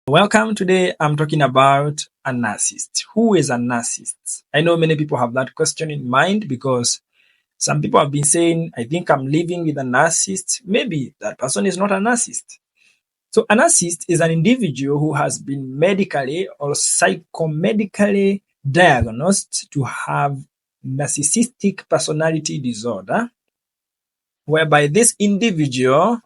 Welcome. Today I'm talking about a narcissist. Who is a narcissist? I know many people have that question in mind because some people have been saying, I think I'm living with a narcissist. Maybe that person is not a narcissist. So a narcissist is an individual who has been medically or psychomedically diagnosed to have narcissistic personality disorder, whereby this individual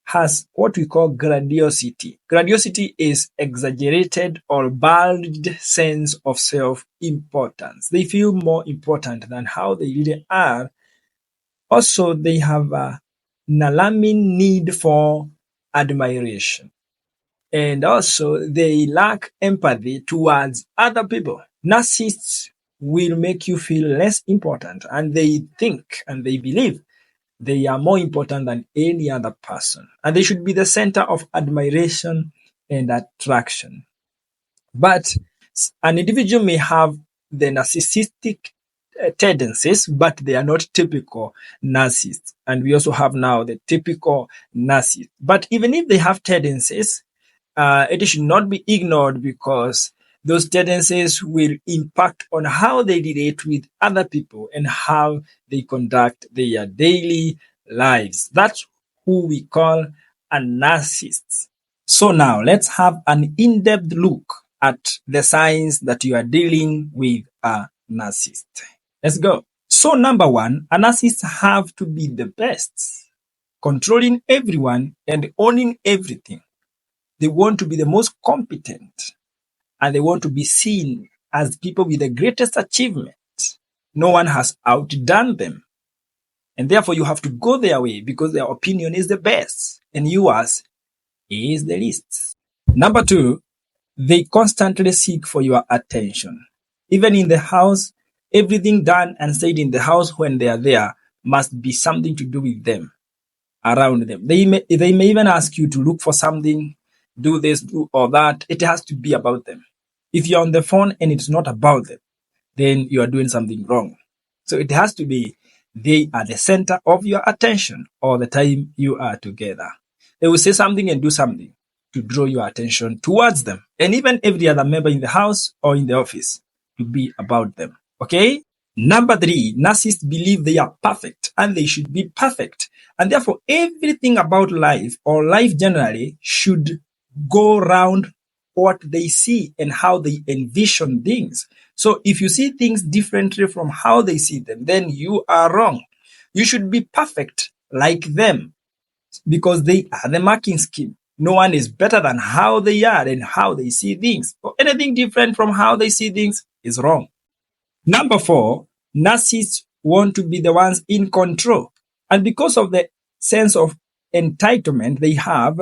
has what we call grandiosity. Grandiosity is exaggerated or bulged sense of self-importance. They feel more important than how they really are. Also, they have an alarming need for admiration. And also, they lack empathy towards other people. Narcissists will make you feel less important, and they think and they believe they are more important than any other person, and they should be the center of admiration and attraction. But an individual may have the narcissistic tendencies, but they are not typical narcissists. And we also have now the typical narcissist. But even if they have tendencies, it should not be ignored because those tendencies will impact on how they relate with other people and how they conduct their daily lives. That's who we call a narcissist. So now let's have an in-depth look at the signs that you are dealing with a narcissist. Let's go. So number one, a narcissist have to be the best, controlling everyone and owning everything. They want to be the most competent, and they want to be seen as people with the greatest achievement. No one has outdone them. And therefore, you have to go their way because their opinion is the best and yours is the least. Number two, they constantly seek for your attention. Even in the house, everything done and said in the house when they are there must be something to do with them, around them. They may even ask you to look for something, do this, do or that. It has to be about them. If you're on the phone and it's not about them, then you are doing something wrong. So it has to be they are the center of your attention all the time you are together. They will say something and do something to draw your attention towards them. And even every other member in the house or in the office to be about them. Okay? Number three, narcissists believe they are perfect and they should be perfect. And therefore, everything about life or life generally should go around what they see and how they envision things. So if you see things differently from how they see them, then you are wrong. You should be perfect like them because they are the marking scheme. No one is better than how they are and how they see things. Or anything different from how they see things is wrong. Number four, narcissists want to be the ones in control. And because of the sense of entitlement they have,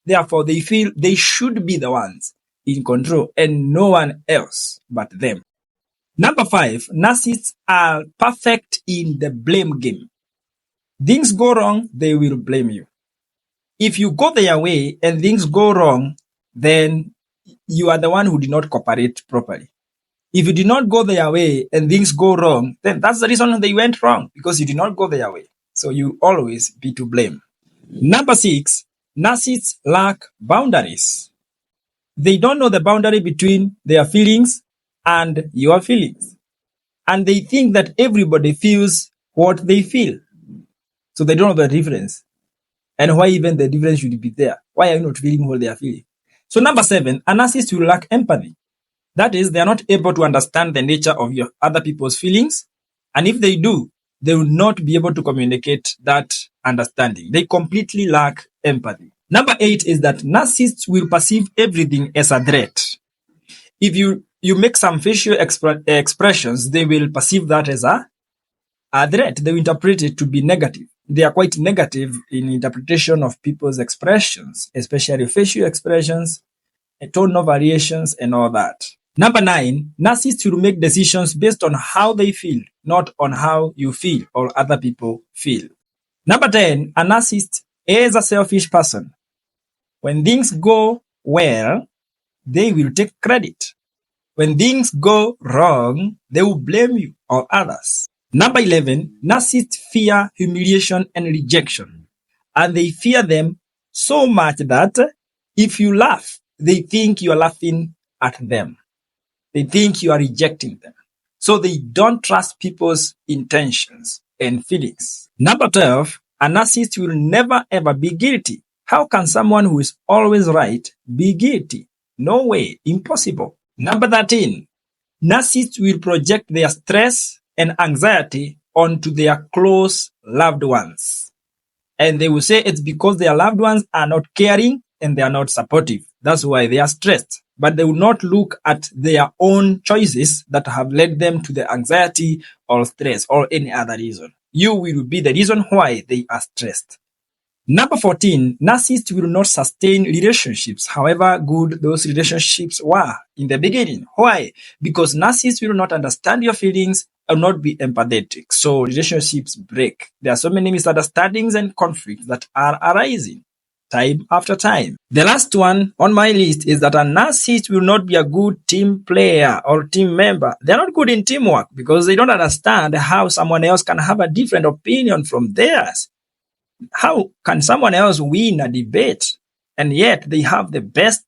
therefore they feel they should be the ones in control and no one else but them. Number five, narcissists are perfect in the blame game. Things go wrong, they will blame you. If you go their way and things go wrong, then you are the one who did not cooperate properly. If you did not go their way and things go wrong, then that's the reason they went wrong, because you did not go their way. So you always be to blame. Number six, narcissists lack boundaries. They don't know the boundary between their feelings and your feelings. And they think that everybody feels what they feel. So they don't know the difference. And why even the difference should be there? Why are you not feeling what they are feeling? So number seven, a narcissist will lack empathy. That is, they are not able to understand the nature of your other people's feelings. And if they do, they will not be able to communicate that understanding. They completely lack empathy. Number eight is that narcissists will perceive everything as a threat. If you make some facial expressions, they will perceive that as a threat. They will interpret it to be negative. They are quite negative in interpretation of people's expressions, especially facial expressions, tonal variations, and all that. Number nine, narcissists will make decisions based on how they feel, not on how you feel or other people feel. Number 10, a narcissist is a selfish person. When things go well, they will take credit. When things go wrong, they will blame you or others. Number 11, narcissists fear humiliation and rejection. And they fear them so much that if you laugh they think you are laughing at them. They think you are rejecting them. So they don't trust people's intentions and feelings. Number 12, a narcissist will never ever be guilty. How can someone who is always right be guilty? No way, impossible. Number 13, narcissists will project their stress and anxiety onto their close loved ones. And they will say it's because their loved ones are not caring and they are not supportive. That's why they are stressed. But they will not look at their own choices that have led them to the anxiety or stress or any other reason. You will be the reason why they are stressed. Number 14, narcissists will not sustain relationships, however good those relationships were in the beginning. Why? Because narcissists will not understand your feelings and not be empathetic. So relationships break. There are so many misunderstandings and conflicts that are arising time after time. The last one on my list is that a narcissist will not be a good team player or team member. They're not good in teamwork because they don't understand how someone else can have a different opinion from theirs. How can someone else win a debate and yet they have the best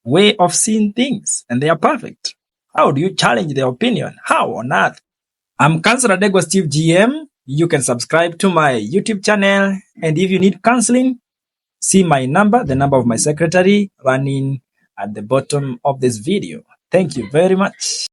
way of seeing things and they are perfect? How do you challenge their opinion? How on earth? I'm Counselor Dego Steve GM. You can subscribe to my YouTube channel, and if you need counseling, see my number, the number of my secretary, running at the bottom of this video. Thank you very much.